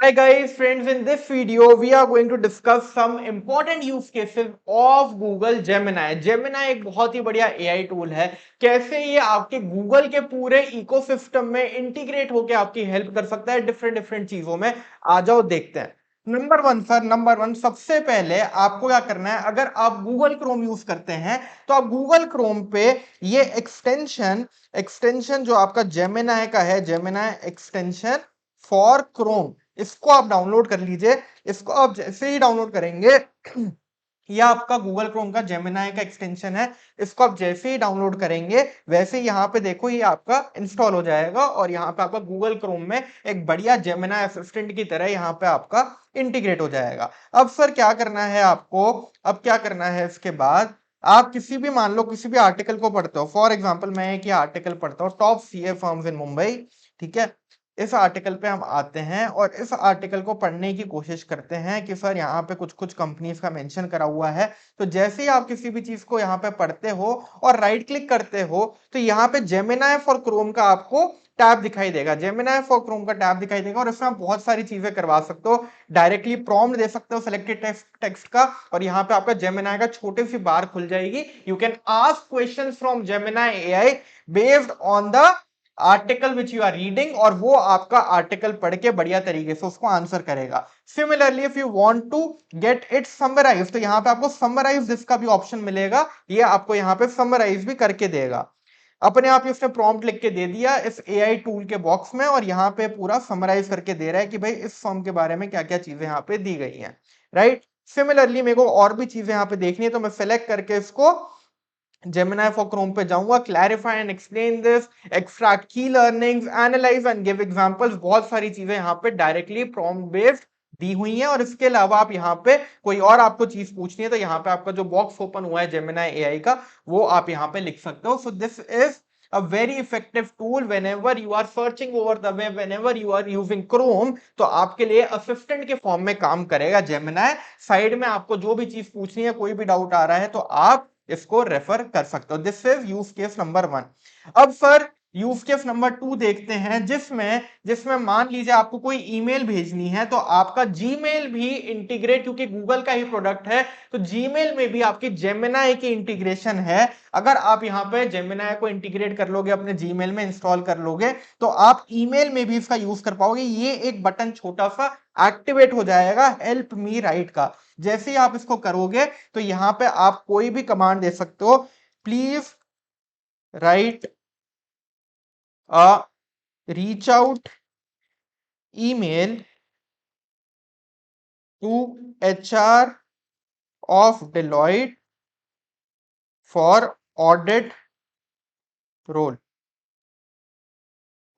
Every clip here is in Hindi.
Hi guys, friends, in this video we are going to discuss some important use cases of Google Gemini. Gemini एक बहुत ही बढ़िया AI टूल है। कैसे ये आपके Google के पूरे इकोसिस्टम में इंटीग्रेट होकर आपकी हेल्प कर सकता है डिफरेंट डिफरेंट चीजों में। आ जाओ देखते हैं। Number one sir, number one, सबसे पहले आपको क्या करना है, अगर आप गूगल क्रोम यूज करते हैं तो आप गूगल क्रोम पे ये एक्सटेंशन एक्सटेंशन जो आपका जेमिनाई का है, जेमिनाई एक्सटेंशन फॉर क्रोम, इसको आप डाउनलोड कर लीजिए। इसको आप जैसे ही डाउनलोड करेंगे, ये आपका गूगल क्रोम का जेमिनाई का एक्सटेंशन है। इसको आप जैसे ही डाउनलोड करेंगे वैसे ही यहाँ पे देखो ये आपका इंस्टॉल हो जाएगा और यहाँ पे आपका गूगल क्रोम में एक बढ़िया जेमिनाई असिस्टेंट की तरह यहाँ पे आपका इंटीग्रेट हो जाएगा। अब सर क्या करना है आपको, अब क्या करना है इसके बाद, आप किसी भी, मान लो किसी भी आर्टिकल को पढ़ते हो। फॉर एग्जाम्पल मैं एक आर्टिकल पढ़ता हूँ, टॉप सीए फर्म्स इन मुंबई, ठीक है। इस आर्टिकल पे हम आते हैं और इस आर्टिकल को पढ़ने की कोशिश करते हैं कि सर यहाँ पे कुछ कुछ कंपनीज का मेंशन करा हुआ है। तो जैसे ही आप किसी भी चीज को यहाँ पे पढ़ते हो और राइट क्लिक करते हो तो यहाँ पे जेमिनाई फॉर क्रोम का आपको टैब दिखाई देगा, जेमिनाई फॉर क्रोम का टैब दिखाई देगा और इसमें आप बहुत सारी चीजें करवा सकते हो। डायरेक्टली प्रॉम्प्ट दे सकते हो सेलेक्टेड टेक्स्ट का और यहाँ पे आपका जेमिनाई का छोटी सी बार खुल जाएगी। You can ask questions from Gemini AI based on the article which you are reading, और वो आपका आर्टिकल पढ़ के बढ़िया तरीके से उसको आंसर करेगा। Similarly if you want to get it summarise, तो यहाँ पे आपको समराइज इसका भी ऑप्शन मिलेगा, ये आपको यहाँ पे समराइज भी करके देगा। अपने आप ही उसने प्रॉम्प्ट लिख के दे दिया इस एआई टूल के बॉक्स में और यहाँ पे पूरा समराइज करके दे रहा है कि भाई इस फॉर्म के बारे में क्या क्या चीजें यहाँ पे दी गई हैं, राइट। सिमिलरली मेरे को और भी चीजें यहाँ पे देखनी है तो मैं सेलेक्ट करके इसको Gemini for Chrome पे जाऊंगा, clarify and explain this, extract key learnings, analyze and give examples, बहुत सारी चीजें यहाँ पे डायरेक्टली prompt based दी हुई हैं। और इसके अलावा आप यहाँ पे कोई और आपको चीज पूछनी है तो यहाँ पे आपका जो बॉक्स ओपन हुआ है Gemini AI का, वो आप यहाँ पे लिख सकते हो। So this is a very effective tool whenever you are searching over the web, whenever you are using Chrome, तो आपके लिए असिस्टेंट के फॉर्म में काम करेगा Gemini। साइड में आपको जो भी चीज पूछनी है, कोई भी डाउट आ रहा है तो आप इसको रेफर कर सकते हो। This is use case number one. अब sir use case number two देखते हैं, जिसमें जिसमें मान लीजिए आपको कोई ईमेल भेजनी है तो आपका जीमेल भी इंटीग्रेट, क्योंकि गूगल का ही प्रोडक्ट है तो जीमेल में भी आपकी जेमिनाई की इंटीग्रेशन है। अगर आप यहाँ पे जेमिनाई को इंटीग्रेट कर लोगे, अपने जीमेल में इंस्टॉल कर लोगे, तो आप ईमेल में भी इसका यूज कर पाओगे। ये एक बटन छोटा सा एक्टिवेट हो जाएगा, हेल्प मी राइट का। जैसे ही आप इसको करोगे तो यहां पे आप कोई भी कमांड दे सकते हो, please write a reach out email to HR of Deloitte for audit role,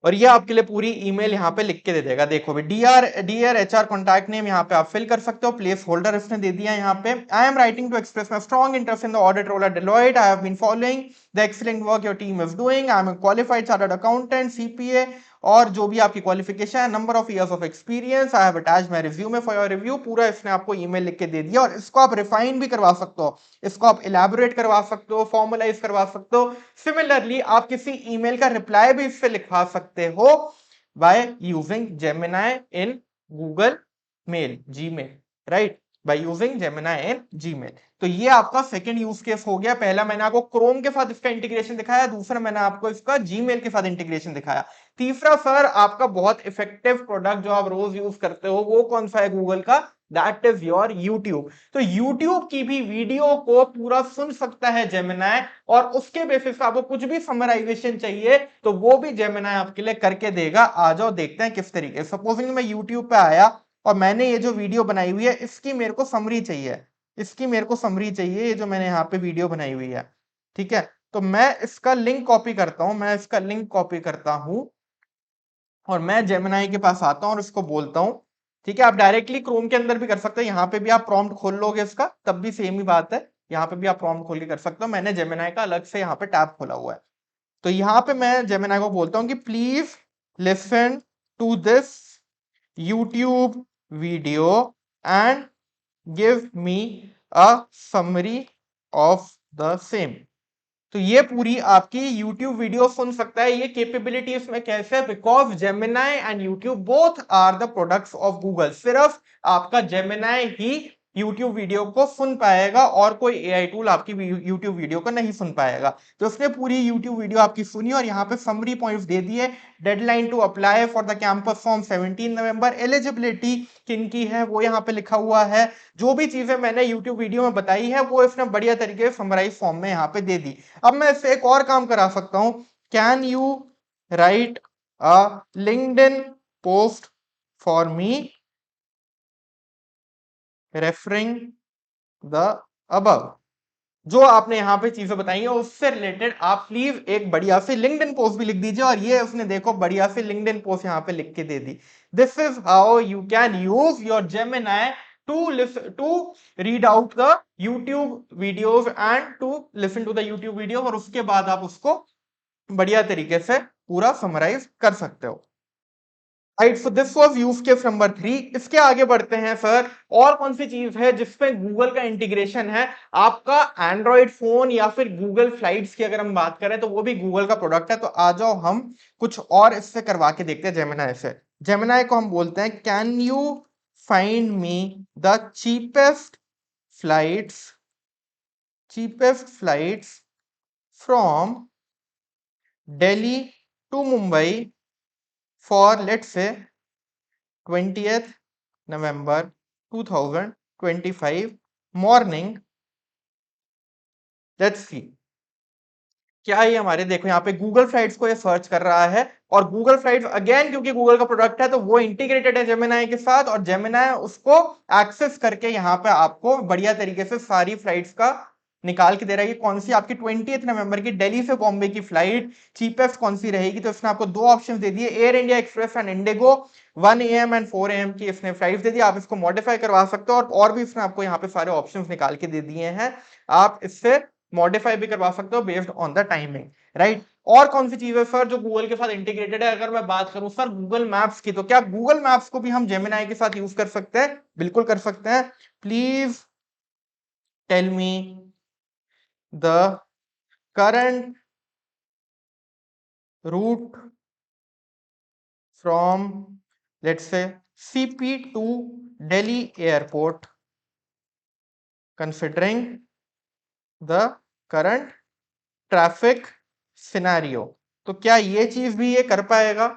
और ये आपके लिए पूरी ईमेल यहाँ पे लिख के दे देगा। देखो भाई, डियर HR कॉन्टैक्ट नेम यहाँ पे आप फिल कर सकते हो, प्लेस होल्डर इसने दे दिया यहाँ पे। I am writing to express my strong interest in the audit role at Deloitte. I have been following the excellent work your team is doing. I am qualified chartered accountant CPA, और जो भी आपकी क्वालिफिकेशन है, number of years of experience, I have attached my resume for your review. पूरा इसने आपको ईमेल लिख के दे दिया और इसको आप रिफाइन भी करवा सकते हो, इसको आप इलैबोरेट करवा सकते हो, फॉर्मलाइज करवा सकते हो। सिमिलरली आप किसी ईमेल का रिप्लाई भी इससे लिखवा सकते हो by using Gemini in Google Mail, Gmail, right? By using Gemini in Gmail. तो ये आपका सेकंड यूज केस हो गया। पहला मैंने आपको क्रोम के साथ इसका इंटीग्रेशन दिखाया, दूसरा मैंने आपको इसका जीमेल के साथ इंटीग्रेशन दिखाया। तीसरा सर आपका बहुत इफेक्टिव प्रोडक्ट जो आप रोज यूज करते हो वो कौन सा है गूगल का, दैट इज योर यूट्यूब। तो यूट्यूब की भी वीडियो को पूरा सुन सकता है जेमिनाई, और उसके बेसिस पे आपको कुछ भी समराइजेशन चाहिए तो वो भी जेमिनाई आपके लिए करके देगा। आ जाओ देखते हैं किस तरीके। सपोजिंग मैं यूट्यूब पे आया और मैंने ये जो वीडियो बनाई हुई है इसकी मेरे को समरी चाहिए, इसकी मेरे को समरी चाहिए, ये जो मैंने यहाँ पे वीडियो बनाई हुई है, ठीक है। तो मैं इसका लिंक कॉपी करता हूं, मैं इसका लिंक कॉपी करता हूं और मैं जेमिनाई के पास आता हूं और इसको बोलता हूं, ठीक है। आप डायरेक्टली क्रोम के अंदर भी कर सकते हो, यहाँ पे भी आप प्रॉम्प्ट खोल लोगे इसका तब भी सेम ही बात है, यहाँ पे भी आप प्रॉम्प्ट खोल के कर सकते हो। मैंने जेमिनाई का अलग से यहाँ पे टैब खोला हुआ है। तो यहाँ पे मैं जेमिनाई को बोलता हूँ कि please listen to this YouTube video and give me a summary of the same. तो ये पूरी आपकी YouTube वीडियो सुन सकता है। ये कैपेबिलिटी इसमें कैसे? Because Gemini and YouTube both are the products of Google. सिर्फ आपका जेमिनाई ही YouTube वीडियो को सुन पाएगा और कोई एआई टूल आपकी YouTube वीडियो को नहीं सुन पाएगा। तो उसने पूरी YouTube वीडियो आपकी सुनी और यहाँ पे समरी पॉइंट्स दे दिए। Deadline to apply for the campus form 17 November. Eligibility किन की है वो यहाँ पे लिखा हुआ है। जो भी चीजें मैंने YouTube वीडियो में बताई है वो इसने बढ़िया तरीके से समराइज फॉर्म में यहाँ पे दे दी। अब मैं इससे एक और काम करा सकता हूं। Can you right a LinkedIn post for me referring the above. जो आपने यहां पे चीजें बताई हैं उससे रिलेटेड आप प्लीज एक बढ़िया से लिंक्डइन पोस्ट भी लिख दीजिए। और ये उसने देखो बढ़िया से लिंक्डइन पोस्ट यहां पे लिख के दे दी। This is how you can use your Gemini to read out the YouTube videos and to listen to the YouTube video, और उसके बाद आप उसको बढ़िया तरीके से पूरा समराइज कर सकते हो। Right, so this was use case number 3। इसके आगे बढ़ते हैं सर। और कौन सी चीज है जिसपे गूगल का इंटीग्रेशन है? आपका एंड्रॉइड फोन या फिर गूगल फ्लाइट्स की अगर हम बात करें तो वो भी गूगल का प्रोडक्ट है। तो आ जाओ हम कुछ और इससे करवा के देखते हैं जेमिनाई से। जेमिनाई को हम बोलते हैं can you find me the cheapest flights from Delhi to Mumbai for let's say 20th November 2025 morning. Let's see क्या ये हमारे, देखो यहाँ पे गूगल फ्लाइट्स को ये सर्च कर रहा है। और गूगल फ्लाइट्स अगेन क्योंकि गूगल का प्रोडक्ट है तो वो इंटीग्रेटेड है जेमिनाई के साथ, और जेमिनाई उसको एक्सेस करके यहाँ पे आपको बढ़िया तरीके से सारी फ्लाइट्स का निकाल के दे रहा है कि कौन सी आपकी 20th नवंबर की दिल्ली से बॉम्बे की फ्लाइट चीपेस्ट कौन सी रहेगी। तो इसने आपको दो ऑप्शन दे दिए, air India express and Indigo. 1 AM and 4 AM की इसने फ्लाइट दे दी। आप इसको मॉडिफाई करवा सकते हो और भी इसने आपको यहाँ पे सारे ऑप्शन निकाल के दे दिए हैं। आप इससे मॉडिफाई भी करवा सकते हो based on the timing. Right, और कौन सी चीज है सर जो गूगल के साथ इंटीग्रेटेड है? अगर मैं बात करूं सर गूगल मैप्स की, तो क्या गूगल मैप्स को भी हम जेमिनाई के साथ यूज कर सकते हैं? बिल्कुल कर सकते हैं। Please tell me the current route from let's say CP to Delhi airport considering the current traffic scenario. तो क्या ये चीज भी ये कर पाएगा?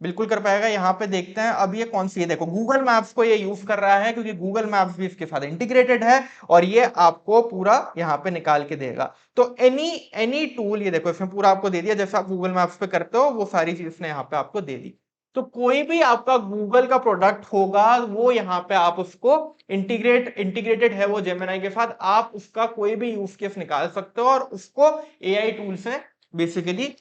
बिल्कुल कर पाएगा। यहाँ पे देखते हैं अब ये कौन सी है। देखो गूगल मैप्स को ये यूज कर रहा है क्योंकि गूगल मैप्स भी इसके साथ इंटीग्रेटेड है और ये आपको पूरा यहाँ पे निकाल के देगा। तो एनी टूल, ये देखो इसमें पूरा आपको दे दिया जैसे आप गूगल मैप्स पे करते हो वो सारी चीज इसने यहाँ पे आपको दे दी। तो कोई भी आपका गूगल का प्रोडक्ट होगा वो यहाँ पे आप उसको इंटीग्रेटेड है वो जेमिनाई के साथ, आप उसका कोई भी यूज केस निकाल सकते हो और उसको एआई टूल से बेसिकली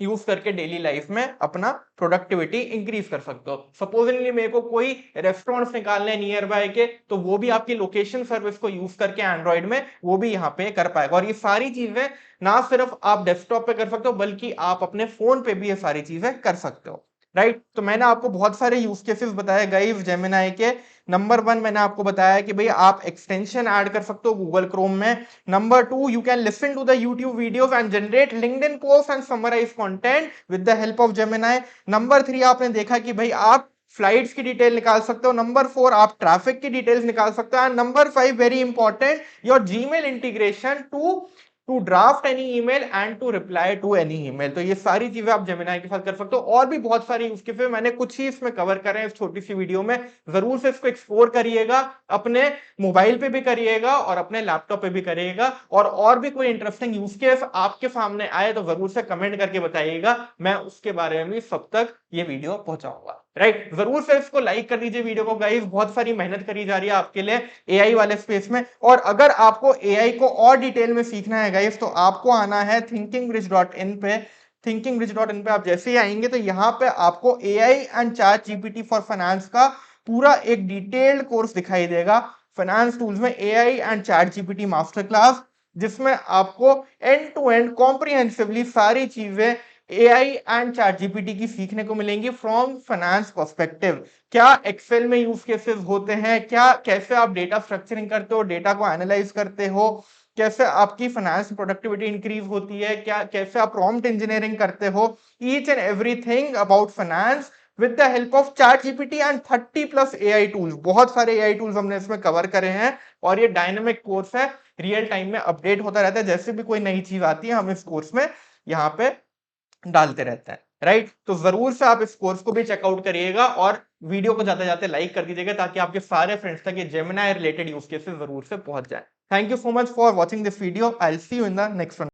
यूज करके डेली लाइफ में अपना प्रोडक्टिविटी इंक्रीज कर सकते हो। सपोजिंगली मेरे को कोई रेस्टोरेंट्स निकालने नियर बाय के, तो वो भी आपकी लोकेशन सर्विस को यूज करके एंड्रॉइड में वो भी यहाँ पे कर पाएगा। और ये सारी चीजें ना सिर्फ आप डेस्कटॉप पे कर सकते हो बल्कि आप अपने फोन पे भी ये सारी चीजें कर सकते हो। राइट, तो मैंने आपको बहुत सारे यूज केसेस बताए गाइस जेमिनाई के। नंबर 1 मैंने आपको बताया कि भाई आप एक्सटेंशन ऐड कर सकते हो गूगल क्रोम में। Number 2, you can listen to the YouTube videos and generate LinkedIn post and summarize content with the help of Gemini. Number 3 आपने देखा कि भाई आप फ्लाइट्स की डिटेल निकाल सकते हो। नंबर 4 आप ट्रैफिक की डिटेल्स निकाल सकते हो। And number 5 very important, your Gmail integration to draft any email and to reply to any email. तो ये सारी चीजें आप जेमिनाई के साथ कर सकते हो। और भी बहुत सारे यूज केस मैंने कुछ ही इसमें कवर करें इस छोटी सी वीडियो में। जरूर से इसको एक्सप्लोर करिएगा, अपने मोबाइल पे भी करिएगा और अपने लैपटॉप पे भी करिएगा। और भी कोई इंटरेस्टिंग यूज केस आपके सामने आए तो जरूर से कमेंट करके बताइएगा, मैं उसके बारे में भी सब तक ये वीडियो पहुंचाऊंगा। राइट, जरूर से इसको लाइक कर दीजिए वीडियो को गाइस, बहुत सारी मेहनत करी जा रही है आपके लिए एआई वाले स्पेस में। और अगर आपको एआई को और डिटेल में सीखना है गाइस तो आपको आना है thinkingbridge.in पे। thinkingbridge.in पे आप जैसे ही आएंगे तो यहाँ पे आपको AI and chat GPT for finance का पूरा एक डिटेल्ड कोर्स दिखाई देगा। फाइनेंस टूल्स में AI and chat GPT master class, जिसमें आपको एंड टू एंड कॉम्प्रिहेंसिवली सारी चीजें एआई एंड चैट जीपीटी की सीखने को मिलेंगी फ्रॉम फाइनेंस पर्सपेक्टिव। क्या एक्सेल में यूज केसेस होते हैं, क्या कैसे आप डेटा स्ट्रक्चरिंग करते हो, डेटा को एनालाइज करते हो, कैसे आपकी फाइनेंस प्रोडक्टिविटी इंक्रीज होती है, क्या कैसे आप प्रॉम्प्ट इंजीनियरिंग करते हो, each and everything about finance with the help of chat GPT and 30+ AI tools. बहुत सारे एआई टूल्स हमने इसमें कवर करे हैं और ये डायनेमिक कोर्स है, रियल टाइम में अपडेट होता रहता है। जैसे भी कोई नई चीज आती है हम इस कोर्स में यहाँ पे डालते रहते हैं, राइट। तो जरूर से आप इस कोर्स को भी चेकआउट करिएगा और वीडियो को जाते जाते लाइक कर दीजिएगा ताकि आपके सारे फ्रेंड्स तक ये जेमिनी रिलेटेड यूज केसेस जरूर से पहुंच जाए। Thank you so much for watching this video. I will see you in the next one.